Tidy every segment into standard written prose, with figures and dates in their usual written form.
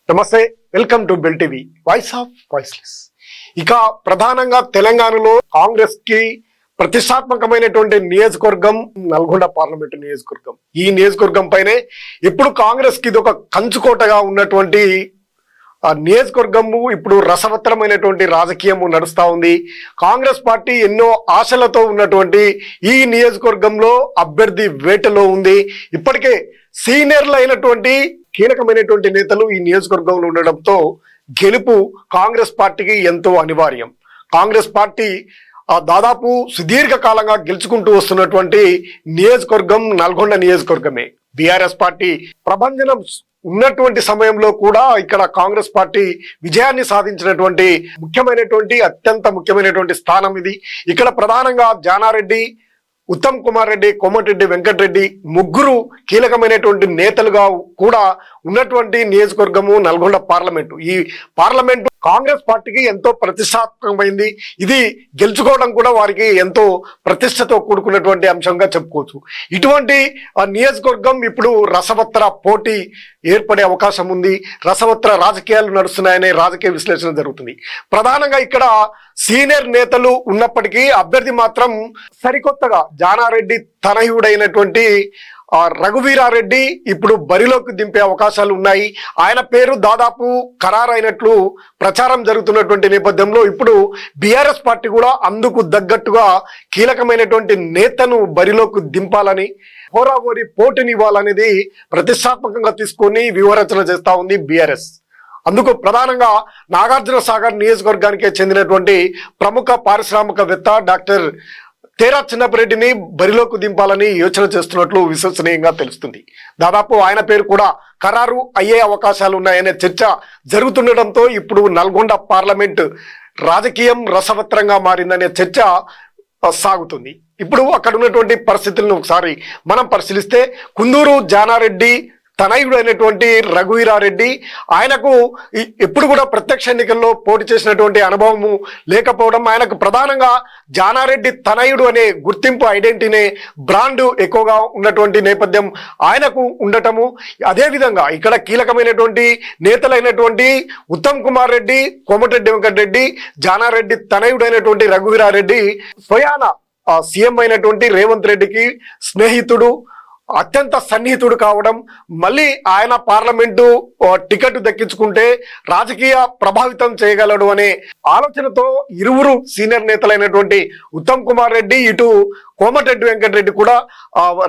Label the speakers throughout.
Speaker 1: నమస్తే, welcome to bell TV voice of voiceless. ఇక ప్రధానంగా తెలంగాణలో కాంగ్రెస్ కి ప్రతిష్టాత్మకమైనటువంటి నియోజకవర్గం నల్గొండ పార్లమెంటు నియోజకవర్గం. ఈ నియోజకవర్గం పైనే ఇప్పుడు కాంగ్రెస్ కి ఇది ఒక కంచుకోటగా ఉన్నటువంటి నియోజకవర్గము ఇప్పుడు రసవత్తరమైనటువంటి రాజకీయము నడుస్తూ ఉంది. కాంగ్రెస్ పార్టీ ఎన్నో ఆశలతో ఉన్నటువంటి ఈ నియోజకవర్గంలో అభ్యర్థి వేటలో ఉంది. ఇప్పటికే సీనియర్లు అయినటువంటి కీలకమైనటువంటి నేతలు ఈ నియోజకవర్గంలో ఉండడంతో గెలుపు కాంగ్రెస్ పార్టీకి ఎంతో అనివార్యం. కాంగ్రెస్ పార్టీ దాదాపు సుదీర్ఘకాలంగా గెలుచుకుంటూ వస్తున్నటువంటి నియోజకవర్గం నల్గొండ నియోజకవర్గమే. బీఆర్ఎస్ పార్టీ ప్రభంజనం ఉన్నటువంటి సమయంలో కూడా ఇక్కడ కాంగ్రెస్ పార్టీ విజయాన్ని సాధించినటువంటి అత్యంత ముఖ్యమైనటువంటి స్థానం ఇది. ఇక్కడ ప్రధానంగా జానారెడ్డి, ఉత్తమ్ కుమార్ రెడ్డి, కోమటిరెడ్డి వెంకటరెడ్డి ముగ్గురు కీలకమైనటువంటి నేతలుగా కూడా ఉన్నటువంటి నియోజకవర్గము నల్గొండ పార్లమెంటు. ఈ పార్లమెంటు కాంగ్రెస్ పార్టీకి ఎంతో ప్రతిష్టాత్మకమైంది. ఇది గెలుచుకోవడం కూడా వారికి ఎంతో ప్రతిష్టతో కూడుకున్నటువంటి అంశంగా చెప్పుకోవచ్చు. ఇటువంటి నియోజకవర్గం ఇప్పుడు రసవత్తర పోటీ ఏర్పడే అవకాశం ఉంది. రసవత్తర రాజకీయాలు నడుస్తున్నాయనే రాజకీయ విశ్లేషణ జరుగుతుంది. ప్రధానంగా ఇక్కడ సీనియర్ నేతలు ఉన్నప్పటికీ అభ్యర్థి మాత్రం సరికొత్తగా జానారెడ్డి తనయుడైనటువంటి రఘువీరారెడ్డి ఇప్పుడు బరిలోకి దింపే అవకాశాలు ఉన్నాయి. ఆయన పేరు దాదాపు ఖరారైనట్లు ప్రచారం జరుగుతున్నటువంటి నేపథ్యంలో ఇప్పుడు బీఆర్ఎస్ పార్టీ కూడా అందుకు తగ్గట్టుగా కీలకమైనటువంటి నేతను బరిలోకి దింపాలని, హోరాహోరీ పోటీనివ్వాలనేది ప్రతిష్టాత్మకంగా తీసుకొని వ్యూహరచన చేస్తా ఉంది బీఆర్ఎస్. అందుకు ప్రధానంగా నాగార్జున సాగర్ నియోజకవర్గానికి చెందినటువంటి ప్రముఖ పారిశ్రామికవేత్త డాక్టర్ తేరా చిన్నపరెడ్డిని బరిలోకి దింపాలని యోచన చేస్తున్నట్లు విశ్వసనీయంగా తెలుస్తుంది. దాదాపు ఆయన పేరు కూడా ఖరారు అయ్యే అవకాశాలు ఉన్నాయనే చర్చ జరుగుతుండటంతో ఇప్పుడు నల్గొండ పార్లమెంట్ రాజకీయం రసవత్తరంగా మారిందనే చర్చ సాగుతుంది. ఇప్పుడు అక్కడ ఉన్నటువంటి పరిస్థితులను ఒకసారి మనం పరిశీలిస్తే కుందూరు జానారెడ్డి తనయుడు అయినటువంటి రఘువీరారెడ్డి, ఆయనకు ఎప్పుడు కూడా ప్రత్యక్ష ఎన్నికల్లో పోటీ చేసినటువంటి అనుభవము లేకపోవడం, ఆయనకు ప్రధానంగా జానారెడ్డి తనయుడు అనే గుర్తింపు ఐడెంటిటీ బ్రాండ్ ఎక్కువగా ఉన్నటువంటి నేపథ్యం ఆయనకు ఉండటము, అదేవిధంగా ఇక్కడ కీలకమైనటువంటి నేతలైనటువంటి ఉత్తమ్ కుమార్ రెడ్డి, కోమటిరెడ్డి వెంకటరెడ్డి, జానారెడ్డి తనయుడు అయినటువంటి రఘువీరారెడ్డి స్వయాన సీఎం అయినటువంటి రేవంత్ రెడ్డికి స్నేహితుడు, అత్యంత సన్నిహితుడు కావడం, మళ్ళీ ఆయన పార్లమెంటు టికెట్ దక్కించుకుంటే రాజకీయ ప్రభావితం చేయగలడు అనే ఆలోచనతో ఇరువురు సీనియర్ నేతలైనటువంటి ఉత్తమ్ కుమార్ రెడ్డి, ఇటు కోమటిరెడ్డి వెంకటరెడ్డి కూడా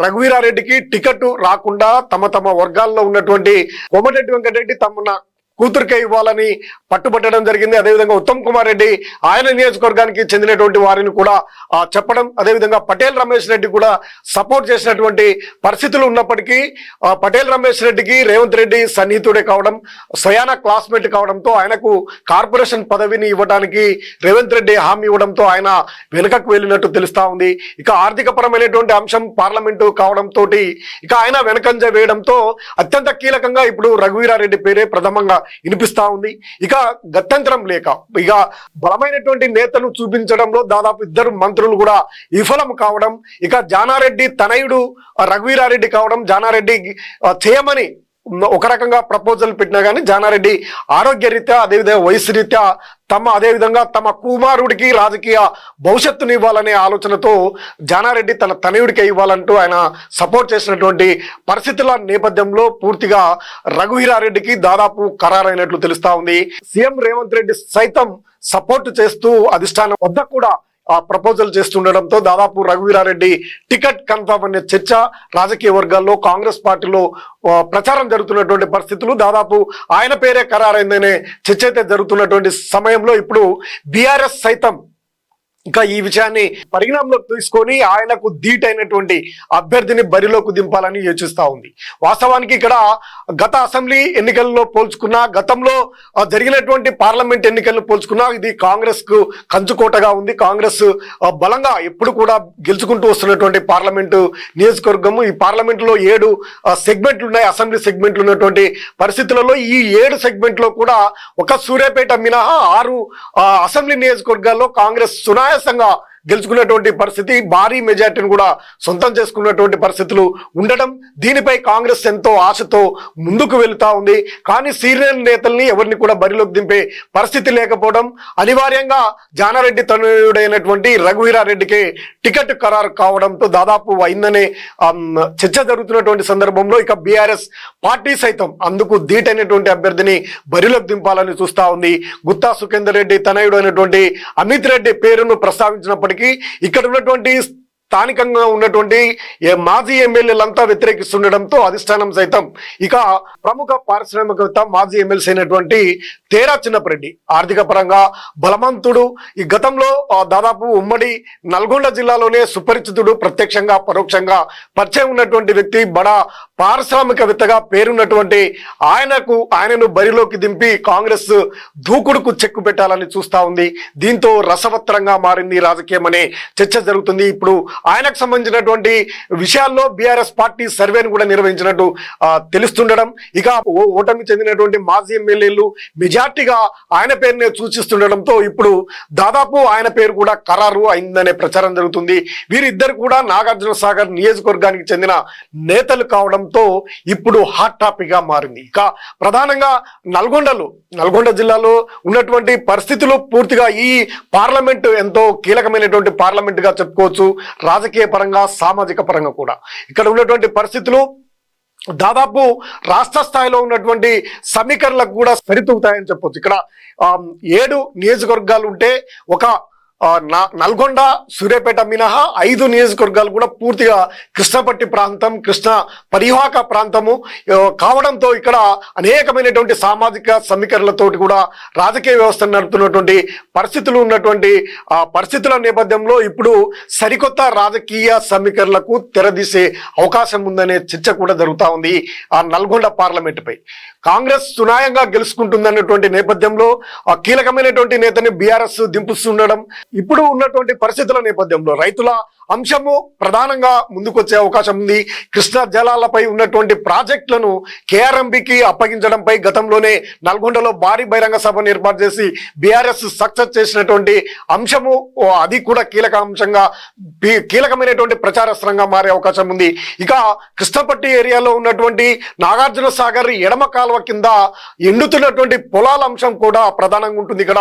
Speaker 1: రఘువీరారెడ్డికి టికెట్ రాకుండా తమ వర్గాల్లో ఉన్నటువంటి కోమటిరెడ్డి వెంకటరెడ్డి తమ కూతురికే ఇవ్వాలని పట్టుబట్టడం జరిగింది. అదేవిధంగా ఉత్తమ్ కుమార్ రెడ్డి ఆయన నియోజకవర్గానికి చెందినటువంటి వారిని కూడా చెప్పడం, అదేవిధంగా పటేల్ రమేష్ రెడ్డి కూడా సపోర్ట్ చేసినటువంటి పరిస్థితులు ఉన్నప్పటికీ పటేల్ రమేష్ రెడ్డికి రేవంత్ రెడ్డి సన్నిహితుడే కావడం, స్వయాన క్లాస్మేట్ కావడంతో ఆయనకు కార్పొరేషన్ పదవిని ఇవ్వడానికి రేవంత్ రెడ్డి హామీ ఇవ్వడంతో ఆయన వెనుకకు వెళ్ళినట్టు తెలుస్తా ఉంది. ఇక ఆర్థిక పరమైనటువంటి అంశం పార్లమెంటు కావడంతో ఇక ఆయన వెనకంజ వేయడంతో అత్యంత కీలకంగా ఇప్పుడు రఘువీరారెడ్డి పేరే ప్రథమంగా వినిపిస్తా ఉంది. ఇక గత్యంతరం లేక ఇక బలమైనటువంటి నేతను చూపించడంలో దాదాపు ఇద్దరు మంత్రులు కూడా విఫలం కావడం, ఇక జానారెడ్డి తనయుడు రఘువీరారెడ్డి కావడం, జానారెడ్డి చేయమని ఒక రకంగా ప్రపోజల్ పెట్టినా కానీ జానారెడ్డి ఆరోగ్య రీత్యా అదేవిధంగా వయసు రీత్యా అదేవిధంగా తమ కుమారుడికి రాజకీయ భవిష్యత్తుని ఇవ్వాలనే ఆలోచనతో జానారెడ్డి తన తనయుడికి ఇవ్వాలంటూ ఆయన సపోర్ట్ చేసినటువంటి పరిస్థితుల నేపథ్యంలో పూర్తిగా రఘువీరారెడ్డికి దాదాపు ఖరారైనట్లు తెలుస్తా ఉంది. సీఎం రేవంత్ రెడ్డి సైతం సపోర్ట్ చేస్తూ అధిష్టానం వద్ద కూడా ప్రపోజల్ చేస్తుండడంతో దాదాపు రఘువీరారెడ్డి టికెట్ కన్ఫర్మ్ అనే చర్చ రాజకీయ వర్గాల్లో కాంగ్రెస్ పార్టీలో ప్రచారం జరుగుతున్నటువంటి పరిస్థితులు, దాదాపు ఆయన పేరే ఖరారైందనే చర్చ అయితే జరుగుతున్నటువంటి సమయంలో ఇప్పుడు బీఆర్ఎస్ సైతం ఇంకా ఈ విషయాన్ని పరిగణనలోకి తీసుకొని ఆయనకు ధీటైనటువంటి అభ్యర్థిని బరిలోకి దింపాలని యోచిస్తా ఉంది. వాస్తవానికి ఇక్కడ గత అసెంబ్లీ ఎన్నికల్లో పోల్చుకున్నా, గతంలో జరిగినటువంటి పార్లమెంట్ ఎన్నికలను పోల్చుకున్నా ఇది కాంగ్రెస్ కు కంచుకోటగా ఉంది. కాంగ్రెస్ బలంగా ఎప్పుడు కూడా గెలుచుకుంటూ వస్తున్నటువంటి పార్లమెంటు నియోజకవర్గము. ఈ పార్లమెంటులో 7 సెగ్మెంట్లు ఉన్నాయి, అసెంబ్లీ సెగ్మెంట్లు ఉన్నటువంటి పరిస్థితులలో ఈ 7 సెగ్మెంట్లో కూడా ఒక సూర్యాపేట మినహా 6 అసెంబ్లీ నియోజకవర్గాల్లో కాంగ్రెస్ సునాయాసంగా గెలుచుకున్నటువంటి పరిస్థితి, భారీ మెజార్టీని కూడా సొంతం చేసుకున్నటువంటి పరిస్థితులు ఉండడం, దీనిపై కాంగ్రెస్ ఎంతో ఆశతో ముందుకు వెళుతా ఉంది. కానీ సీనియర్ నేతల్ని ఎవరిని కూడా బరిలోకి దింపే పరిస్థితి లేకపోవడం, అనివార్యంగా జానారెడ్డి తనయుడైనటువంటి రఘువీరారెడ్డికి టికెట్ ఖరారు కావడంతో దాదాపు అయిందనే చర్చ జరుగుతున్నటువంటి సందర్భంలో ఇక బీఆర్ఎస్ పార్టీ సైతం అందుకు ధీటైనటువంటి అభ్యర్థిని బరిలోకి దింపాలని చూస్తా ఉంది. గుత్తా సుఖేందర్ రెడ్డి తనయుడు అయినటువంటి అమిత్ రెడ్డి పేరును ప్రస్తావించినప్పటికీ ఇక్కడ ఉన్నటువంటి స్థానికంగా ఉన్నటువంటి మాజీ ఎమ్మెల్యేలంతా వ్యతిరేకిస్తుండడంతో అధిష్టానం సైతం ఇక ప్రముఖ పారిశ్రామికవేత్త మాజీ ఎమ్మెల్సీ అయినటువంటి తేరా చిన్నపరెడ్డి ఆర్థిక పరంగా బలవంతుడు, ఈ గతంలో దాదాపు ఉమ్మడి నల్గొండ జిల్లాలోనే సుపరిచితుడు, ప్రత్యక్షంగా పరోక్షంగా పరిచయం ఉన్నటువంటి వ్యక్తి, బడా పారిశ్రామికవేత్తగా పేరున్నటువంటి ఆయనను బరిలోకి దింపి కాంగ్రెస్ దూకుడుకు చెక్కు పెట్టాలని చూస్తా ఉంది. దీంతో రసవత్తరంగా మారింది రాజకీయం అనే చర్చ జరుగుతుంది. ఇప్పుడు ఆయనకు సంబంధించినటువంటి విషయాల్లో బీఆర్ఎస్ పార్టీ సర్వేను కూడా నిర్వహించినట్టు తెలుస్తుండడం, ఇక ఓటమి చెందినటువంటి మాజీ ఎమ్మెల్యేలు మెజార్టీగా ఆయన పేరునే సూచిస్తుండడంతో ఇప్పుడు దాదాపు ఆయన పేరు కూడా ఖరారు అయిందనే ప్రచారం జరుగుతుంది. వీరిద్దరు కూడా నాగార్జున సాగర్ నియోజకవర్గానికి చెందిన నేతలు కావడంతో ఇప్పుడు హాట్ టాపిక్ గా మారింది. ఇక ప్రధానంగా నల్గొండ జిల్లాలో ఉన్నటువంటి పరిస్థితులు పూర్తిగా ఈ పార్లమెంటు ఎంతో కీలకమైనటువంటి పార్లమెంట్ గా చెప్పుకోవచ్చు. రాజకీయ పరంగా, సామాజిక పరంగా కూడా ఇక్కడ ఉన్నటువంటి పరిస్థితులు దాదాపు రాష్ట్ర స్థాయిలో ఉన్నటువంటి సమీకరణలకు కూడా సరితూగుతాయని చెప్పొచ్చు. ఇక్కడ 7 నియోజకవర్గాలు ఉంటే ఒక నల్గొండ, సూర్యాపేట మినహా 5 నియోజకవర్గాలు కూడా పూర్తిగా కృష్ణపట్టి ప్రాంతం, కృష్ణ పరివాహక ప్రాంతము కావడంతో ఇక్కడ అనేకమైనటువంటి సామాజిక సమీకరణలతోటి కూడా రాజకీయ వ్యవస్థ నడుపుతున్నటువంటి పరిస్థితులు ఉన్నటువంటి పరిస్థితుల నేపథ్యంలో ఇప్పుడు సరికొత్త రాజకీయ సమీకరణలకు తెరదీసే అవకాశం ఉందనే చర్చ కూడా జరుగుతూ ఉంది. ఆ నల్గొండ పార్లమెంటుపై కాంగ్రెస్ సునాయంగా గెలుచుకుంటుందన్నటువంటి నేపథ్యంలో కీలకమైనటువంటి నేతని బీఆర్ఎస్ దింపుస్తుండడం, ఇప్పుడు ఉన్నటువంటి పరిస్థితుల నేపథ్యంలో రైతుల అంశము ప్రధానంగా ముందుకొచ్చే అవకాశం ఉంది. కృష్ణా జలాలపై ఉన్నటువంటి ప్రాజెక్టులను కేఆర్ఎంబికి అప్పగించడంపై గతంలోనే నల్గొండలో భారీ బహిరంగ సభను ఏర్పాటు చేసి బీఆర్ఎస్ సక్సెస్ చేసినటువంటి అంశము, అది కూడా కీలకమైనటువంటి ప్రచారాస్త్రంగా మారే అవకాశం ఉంది. ఇక కృష్ణపట్టి ఏరియాలో ఉన్నటువంటి నాగార్జున సాగర్ ఎడమ కాలువ కింద ఎండుతున్నటువంటి పొలాల అంశం కూడా ప్రధానంగా ఉంటుంది. ఇక్కడ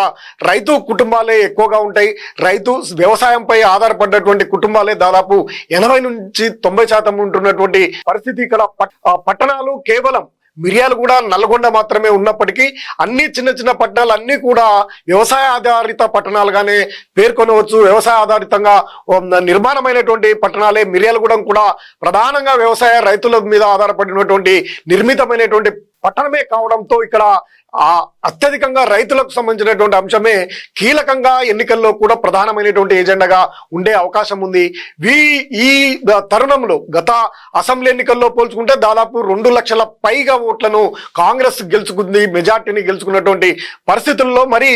Speaker 1: రైతు కుటుంబాలే ఎక్కువగా ఉంటాయి. రైతు వ్యవసాయంపై ఆధారపడ్డటువంటి కుటుంబాలే దాదాపు 80 నుంచి 90% ఉంటున్నటువంటి పరిస్థితి. ఇక్కడ పట్టణాలు కేవలం మిర్యాలగూడ, నల్గొండ మాత్రమే ఉన్నప్పటికీ అన్ని చిన్న పట్టణాలు అన్ని కూడా వ్యవసాయ ఆధారిత పట్టణాలుగానే పేర్కొనవచ్చు. వ్యవసాయ ఆధారితంగా నిర్మాణమైనటువంటి పట్టణాలే. మిర్యాలగూడెం కూడా ప్రధానంగా వ్యవసాయ రైతుల మీద ఆధారపడినటువంటి నిర్మితమైనటువంటి పట్టణమే కావడంతో ఇక్కడ అత్యధికంగా రైతులకు సంబంధించినటువంటి అంశమే కీలకంగా ఎన్నికల్లో కూడా ప్రధానమైనటువంటి ఎజెండాగా ఉండే అవకాశం ఉంది. ఈ తరుణంలో గత అసెంబ్లీ ఎన్నికల్లో పోల్చుకుంటే దాదాపు 2 లక్షల పైగా ఓట్లను కాంగ్రెస్ గెలుచుకుంది, మెజార్టీని గెలుచుకున్నటువంటి పరిస్థితుల్లో మరి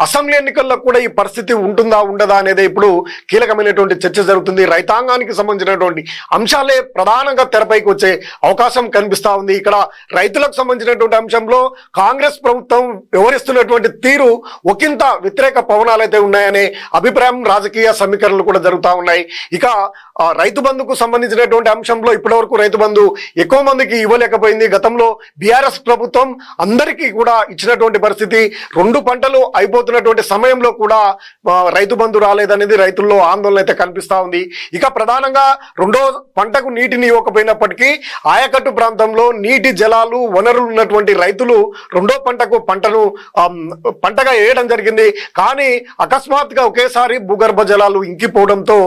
Speaker 1: అసెంబ్లీ ఎన్నికల్లో కూడా ఈ పరిస్థితి ఉంటుందా ఉండదా అనేది ఇప్పుడు కీలకమైనటువంటి చర్చ జరుగుతుంది. రైతాంగానికి సంబంధించినటువంటి అంశాలే ప్రధానంగా తెరపైకి వచ్చే అవకాశం కనిపిస్తా ఉంది. ఇక్కడ రైతులకు సంబంధించినటువంటి అంశంలో కాంగ్రెస్ ప్రభుత్వం వ్యవహరిస్తున్నటువంటి తీరు ఒకంత వ్యతిరేక పవనాలు అయితే ఉన్నాయనే అభిప్రాయం, రాజకీయ సమీకరణలు కూడా జరుగుతూ ఉన్నాయి. ఇక రైతు బంధుకు సంబంధించినటువంటి అంశంలో ఇప్పటివరకు రైతు బంధు ఎక్కువ మందికి ఇవ్వలేకపోయింది. గతంలో బీఆర్ఎస్ ప్రభుత్వం అందరికీ కూడా ఇచ్చినటువంటి పరిస్థితి. 2 పంటలు అయిపోతున్నటువంటి సమయంలో కూడా రైతు బంధు రాలేదనేది రైతుల్లో ఆందోళన అయితే కనిపిస్తా ఉంది. ఇక ప్రధానంగా 2వ పంటకు నీటిని ఇవ్వకపోయినప్పటికీ ఆయకట్టు ప్రాంతంలో నీటి జలాలు, వనరులు ఉన్నటువంటి రైతులు 2వ పంటగా వేయడం జరిగింది. కానీ అకస్మాత్తుగా ఒకేసారి భూగర్భ జలాలు ఇంకిపోవడంతో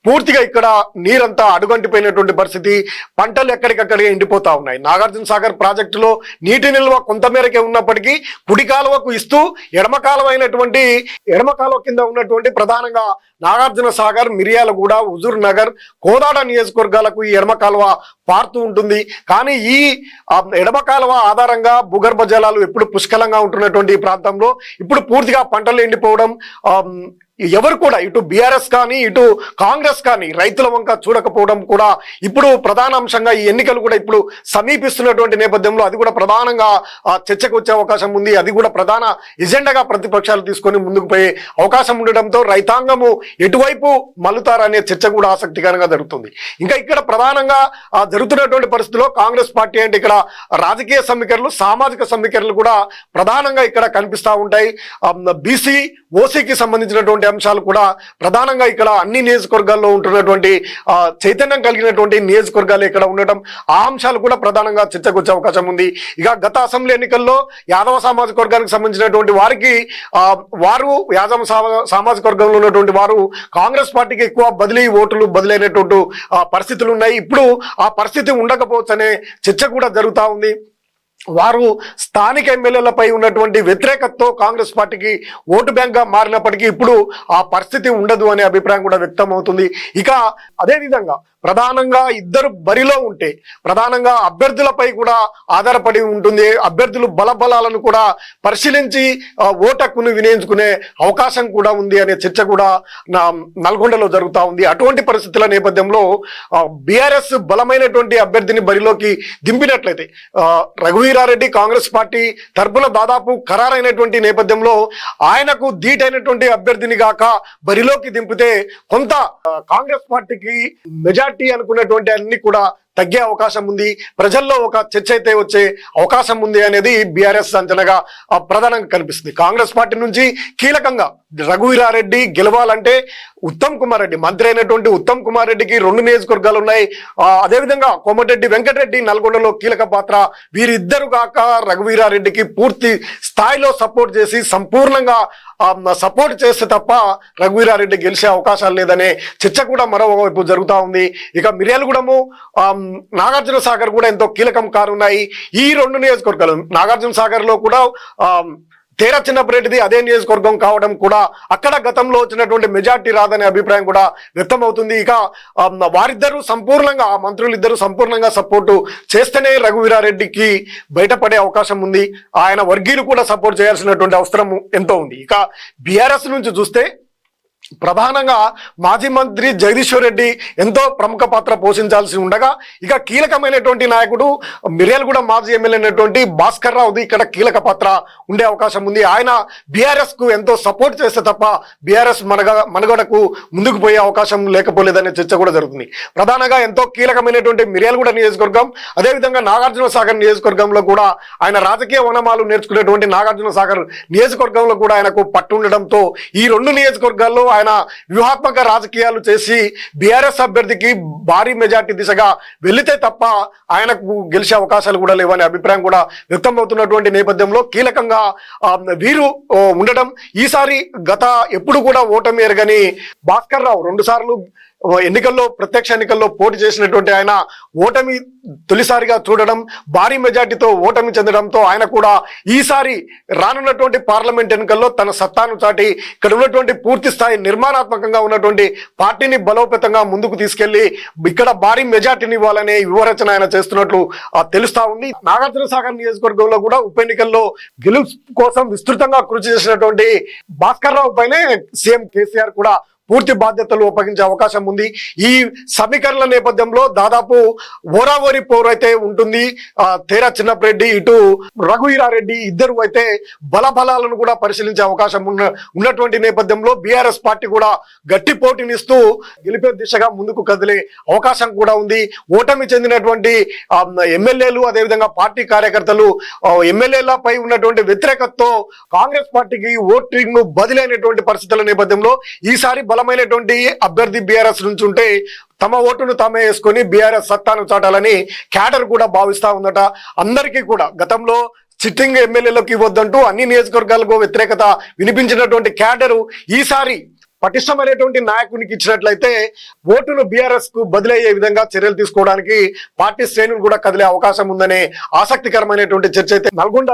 Speaker 1: పూర్తిగా ఇక్కడ నీరంతా అడుగంటిపోయినటువంటి పరిస్థితి. పంటలు ఎక్కడికక్కడే ఎండిపోతా ఉన్నాయి. నాగార్జున సాగర్ ప్రాజెక్టులో నీటి నిల్వ కొంతమేరకే ఉన్నప్పటికీ కుడి కాలువకు ఇస్తూ ఎడమ కాలువ కింద ఉన్నటువంటి ప్రధానంగా నాగార్జున సాగర్, మిర్యాలగూడ, హుజూర్ నగర్, కోదాడ నియోజకవర్గాలకు ఈ ఎడమ కాలువ పారుతూ ఉంటుంది. కానీ ఈ ఎడమ కాలువ ఆధారంగా భూగర్భ జలాలు ఎప్పుడు పుష్కలంగా ఉంటున్నటువంటి ఈ ప్రాంతంలో ఇప్పుడు పూర్తిగా పంటలు ఎండిపోవడం, ఎవరు కూడా ఇటు బీఆర్ఎస్ కానీ ఇటు కాంగ్రెస్ కానీ రైతుల వంక చూడకపోవడం కూడా ఇప్పుడు ప్రధాన అంశంగా ఈ ఎన్నికలు కూడా ఇప్పుడు సమీపిస్తున్నటువంటి నేపథ్యంలో అది కూడా ప్రధానంగా చర్చకు వచ్చే అవకాశం ఉంది. అది కూడా ప్రధాన ఎజెండాగా ప్రతిపక్షాలు తీసుకొని ముందుకు పోయే అవకాశం ఉండడంతో రైతాంగము ఎటువైపు మల్లుతారనే చర్చ కూడా ఆసక్తికరంగా జరుగుతుంది. ఇంకా ఇక్కడ ప్రధానంగా జరుగుతున్నటువంటి పరిస్థితుల్లో కాంగ్రెస్ పార్టీ అంటే ఇక్కడ రాజకీయ సమీకరణలు సామాజిక సమీకరణలు కూడా ప్రధానంగా ఇక్కడ కనిపిస్తూ ఉంటాయి. బీసీ ఓసీకి సంబంధించినటువంటి అంశాలు కూడా ప్రధానంగా ఇక్కడ అన్ని నియోజకవర్గాల్లో ఉంటున్నటువంటి చైతన్యం కలిగినటువంటి నియోజకవర్గాలు ఇక్కడ ఉండటం ఆ అంశాలు కూడా ప్రధానంగా చర్చకు వచ్చే అవకాశం ఉంది. ఇక గత అసెంబ్లీ ఎన్నికల్లో యాదవ సామాజిక వర్గానికి సంబంధించినటువంటి వారికి వారు యాదవ సామాజిక వర్గంలో ఉన్నటువంటి వారు కాంగ్రెస్ పార్టీకి ఎక్కువ ఓట్లు బదిలైనటువంటి పరిస్థితులు ఉన్నాయి. ఇప్పుడు ఆ పరిస్థితి ఉండకపోవచ్చు అనే చర్చ కూడా జరుగుతూ ఉంది. వారు స్థానిక ఎమ్మెల్యేలపై ఉన్నటువంటి వ్యతిరేకతతో కాంగ్రెస్ పార్టీకి ఓటు బ్యాంక్గా మారినప్పటికీ ఇప్పుడు ఆ పరిస్థితి ఉండదు అనే అభిప్రాయం కూడా వ్యక్తం అవుతుంది. ఇక అదేవిధంగా ప్రధానంగా ఇద్దరు బరిలో ఉంటే ప్రధానంగా అభ్యర్థులపై కూడా ఆధారపడి ఉంటుంది. అభ్యర్థులు బలబలాలను కూడా పరిశీలించి ఓటు హక్కును వినియోగించుకునే అవకాశం కూడా ఉంది అనే చర్చ కూడా నల్గొండలో జరుగుతూ ఉంది. అటువంటి పరిస్థితుల నేపథ్యంలో బీఆర్ఎస్ బలమైనటువంటి అభ్యర్థిని బరిలోకి దింపినట్లయితే రఘువీరారెడ్డి కాంగ్రెస్ పార్టీ తరపున దాదాపు ఖరారైనటువంటి నేపథ్యంలో ఆయనకు ధీటైనటువంటి అభ్యర్థిని గాక బరిలోకి దింపితే కొంత కాంగ్రెస్ పార్టీకి మెజార్టీ అనుకున్నటువంటి అన్ని కూడా తగ్గే అవకాశం ఉంది. ప్రజల్లో ఒక చర్చ అయితే వచ్చే అవకాశం ఉంది అనేది బీఆర్ఎస్ అంచనాగా ప్రధానంగా కనిపిస్తుంది. కాంగ్రెస్ పార్టీ నుంచి కీలకంగా రఘువీరారెడ్డి గెలవాలంటే ఉత్తమ్ కుమార్ రెడ్డి మంత్రి అయినటువంటి ఉత్తమ్ కుమార్ రెడ్డికి 2 నియోజకవర్గాలు ఉన్నాయి. అదేవిధంగా కోమటిరెడ్డి వెంకటరెడ్డి నల్గొండలో కీలక పాత్ర. వీరిద్దరు కాక రఘువీరారెడ్డికి పూర్తి స్థాయిలో సపోర్ట్ చేసి సంపూర్ణంగా సపోర్ట్ చేస్తే తప్ప రఘువీరారెడ్డి గెలిచే అవకాశాలు లేదనే చర్చ కూడా మరోవైపు జరుగుతూ ఉంది. ఇక మిర్యాలగూడెము నాగార్జున సాగర్ కూడా ఎంతో కీలకం కానున్నాయి. ఈ 2 నియోజకవర్గాలు నాగార్జున సాగర్ లో కూడా తేరా చిన్నపరెడ్డిది అదే నియోజకవర్గం కావడం కూడా అక్కడ గతంలో వచ్చినటువంటి మెజార్టీ రాదనే అభిప్రాయం కూడా వ్యక్తం అవుతుంది. ఇక వారిద్దరూ సంపూర్ణంగా మంత్రులు ఇద్దరు సంపూర్ణంగా సపోర్టు చేస్తేనే రఘువీరారెడ్డికి బయటపడే అవకాశం ఉంది. ఆయన వర్గీయులు కూడా సపోర్ట్ చేయాల్సినటువంటి అవసరం ఎంతో ఉంది. ఇక బీఆర్ఎస్ నుంచి చూస్తే ప్రధానంగా మాజీ మంత్రి జగదీశ్వర్ రెడ్డి ఎంతో ప్రముఖ పాత్ర పోషించాల్సి ఉండగా ఇక కీలకమైనటువంటి నాయకుడు మిర్యాలగూడ మాజీ ఎమ్మెల్యే అయినటువంటి భాస్కర్ రావుది ఇక్కడ కీలక పాత్ర ఉండే అవకాశం ఉంది. ఆయన బీఆర్ఎస్ కు ఎంతో సపోర్ట్ చేస్తే తప్ప బీఆర్ఎస్ మనుగడకు ముందుకు పోయే అవకాశం లేకపోలేదనే చర్చ కూడా జరుగుతుంది. ప్రధానంగా ఎంతో కీలకమైనటువంటి మిర్యాలగూడ నియోజకవర్గం అదేవిధంగా నాగార్జున సాగర్ నియోజకవర్గంలో కూడా ఆయన రాజకీయ వనమాలు నేర్చుకునేటువంటి నాగార్జున సాగర్ నియోజకవర్గంలో కూడా ఆయనకు పట్టు ఉండడంతో ఈ 2 నియోజకవర్గాల్లో ఆయన వ్యూహాత్మక రాజకీయాలు చేసి బీఆర్ఎస్ అభ్యర్థికి భారీ మెజార్టీ దిశగా వెళితే తప్ప ఆయనకు గెలిచే అవకాశాలు కూడా లేవనే అభిప్రాయం కూడా వ్యక్తం అవుతున్నటువంటి నేపథ్యంలో కీలకంగా వీరు ఉండడం ఈసారి గత ఎప్పుడు కూడా ఓటమి ఎరగని భాస్కర్ రావు 2 సార్లు ఎన్నికల్లో ప్రత్యక్ష ఎన్నికల్లో పోటీ చేసినటువంటి ఆయన ఓటమి తొలిసారిగా చూడడం భారీ మెజార్టీతో ఓటమి చెందడంతో ఆయన కూడా ఈసారి రానున్నటువంటి పార్లమెంట్ ఎన్నికల్లో తన సత్తాను చాటి ఇక్కడ ఉన్నటువంటి పూర్తి స్థాయి నిర్మాణాత్మకంగా ఉన్నటువంటి పార్టీని బలోపేతంగా ముందుకు తీసుకెళ్లి ఇక్కడ భారీ మెజార్టీని ఇవ్వాలనే వ్యూహరచన ఆయన చేస్తున్నట్లు తెలుస్తా ఉంది. నాగార్జున సాగర్ నియోజకవర్గంలో కూడా ఉప ఎన్నికల్లో గెలుపు కోసం విస్తృతంగా కృషి చేసినటువంటి భాస్కర్ రావు పైనే సీఎం కేసీఆర్ కూడా పూర్తి బాధ్యతలు అప్పగించే అవకాశం ఉంది. ఈ సమీకరణల నేపథ్యంలో దాదాపు ఓరావోరి పోరైతే ఉంటుంది. తేరా చిన్నపరెడ్డి ఇటు రఘువీరారెడ్డి ఇద్దరు అయితే బలబలాలను కూడా పరిశీలించే అవకాశం ఉన్నటువంటి నేపథ్యంలో బీఆర్ఎస్ పార్టీ కూడా గట్టి పోటీనిస్తూ గెలిపే దిశగా ముందుకు కదిలే అవకాశం కూడా ఉంది. ఓటమి చెందినటువంటి ఎమ్మెల్యేలు అదేవిధంగా పార్టీ కార్యకర్తలు ఎమ్మెల్యేలపై ఉన్నటువంటి వ్యతిరేకతతో కాంగ్రెస్ పార్టీకి ఓటింగ్ ను బదిలైనటువంటి పరిస్థితుల నేపథ్యంలో ఈసారి బలమైనటువంటి అభ్యర్థి బీఆర్ఎస్ నుంచి ఉంటే తమ ఓటును తామే వేసుకొని బీఆర్ఎస్ సత్తాను చాటాలని క్యాడర్ కూడా భావిస్తా ఉందట. అందరికీ కూడా గతంలో సిట్టింగ్ ఎమ్మెల్యేలకు ఇవ్వద్దంటూ అన్ని నియోజకవర్గాలకు వ్యతిరేకత వినిపించినటువంటి క్యాడరు ఈసారి పటిష్టమైనటువంటి నాయకునికి ఇచ్చినట్లయితే ఓటును బీఆర్ఎస్ కు బదిలయ్యే విధంగా చర్యలు తీసుకోవడానికి పార్టీ శ్రేణులు కూడా కదిలే అవకాశం ఉందనే ఆసక్తికరమైనటువంటి చర్చ అయితే నల్గొండ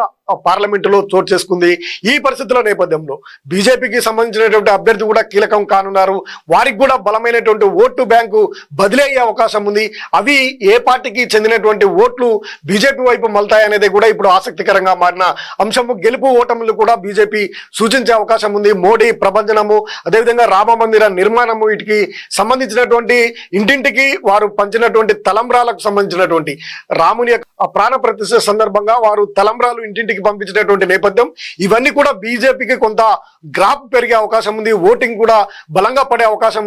Speaker 1: పార్లమెంటులో చోటు చేసుకుంది. ఈ పరిస్థితుల నేపథ్యంలో బీజేపీకి సంబంధించినటువంటి అభ్యర్థి కూడా కీలకం కానున్నారు. వారికి కూడా బలమైనటువంటి ఓటు బ్యాంకు బదిలీ అయ్యే అవకాశం ఉంది. అవి ఏ పార్టీకి చెందినటువంటి ఓట్లు బీజేపీ వైపు మళ్తాయనేది కూడా ఇప్పుడు ఆసక్తికరంగా మారిన అంశము. గెలుపు ఓటములు కూడా బీజేపీ సూచించే అవకాశం ఉంది. మోడీ ప్రభంజనము, అదేవిధంగా రామ మందిర నిర్మాణము, వీటికి సంబంధించినటువంటి ఇంటింటికి వారు పంచినటువంటి తలంబ్రాలకు సంబంధించినటువంటి రాముని యొక్క ప్రాణ ప్రతిష్ఠ సందర్భంగా వారు తలంబ్రాలు ఇంటింటికి పంపించినటువంటి నేపథ్యం, ఇవన్నీ కూడా బీజేపీకి కొంత గ్రాఫ్ పెరిగే అవకాశం ఉంది. ఓటింగ్ కూడా బలంగా పడే అవకాశం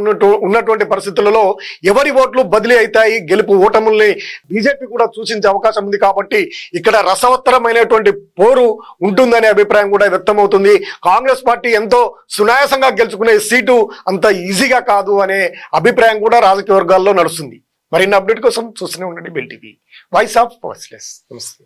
Speaker 1: ఉన్నటువంటి పరిస్థితులలో ఎవరి ఓట్లు బదిలీ అవుతాయి, గెలుపు ఓటముల్ని బీజేపీ కూడా సూచించే అవకాశం ఉంది. కాబట్టి ఇక్కడ రసవత్తరమైనటువంటి పోరు ఉంటుందనే అభిప్రాయం కూడా వ్యక్తమవుతుంది. కాంగ్రెస్ పార్టీ ఎంతో సునాయాసంగా గెలుచుకునే సీటు అంత ఈజీగా కాదు అనే అభిప్రాయం కూడా రాజకీయ వర్గాల్లో నడుస్తుంది. మరిన్ని అప్డేట్ కోసం చూస్తూనే ఉండండి bell TV, voice of voiceless. నమస్తే.